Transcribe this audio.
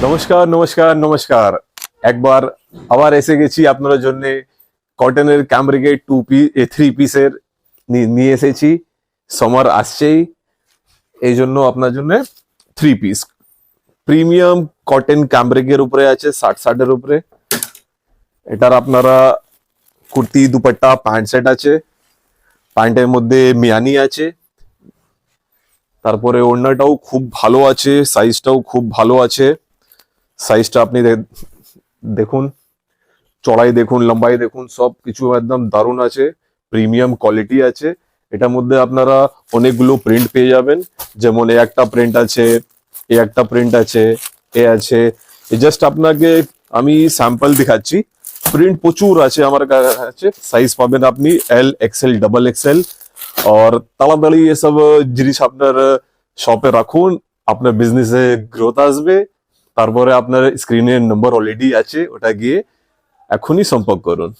নমস্কার নমস্কার নমস্কার। একবার আবার এসে গেছি আপনাদের জন্য। কটনের ক্যামব্রিগেড 3 পিসের নিয়ে এসেছি। সমর আসছেই, এই জন্য আপনার জন্য 3 পিস প্রিমিয়াম কটন ক্যামব্রিগের উপরে আছে 60-60 উপরে। এটার আপনারা কুর্তি, দুপাট্টা, প্যান্ট সেট আছে। প্যান্টের মধ্যে মিয়ানি আছে। তারপরে ওড়নাটাও খুব ভালো আছে, সাইজটাও খুব ভালো আছে। সাইজটা আপনি দেখুন, চড়াই দেখুন, লম্বাই দেখুন, সব কিছু একদম দারুণ আছে। প্রিমিয়াম কোয়ালিটি আছে। এটার মধ্যে আপনারা অনেকগুলো প্রিন্ট পেয়ে যাবেন। যেমন এ একটা প্রিন্ট আছে, এ একটা প্রিন্ট আছে, এ আছে। জাস্ট আপনাকে আমি স্যাম্পল দেখাচ্ছি। প্রিন্ট প্রচুর আছে আমার কাছে। সাইজ পাবেন আপনি এল, এক্সেল, ডাবল এক্সেল। আর তাড়াতাড়ি এসব জিনিস আপনার শপে রাখুন, আপনার বিজনেসে গ্রোথ আসবে। তারপরে আপনার স্ক্রিনের নম্বর অলরেডি আছে, ওটা গিয়ে এখনই সম্পর্ক করুন।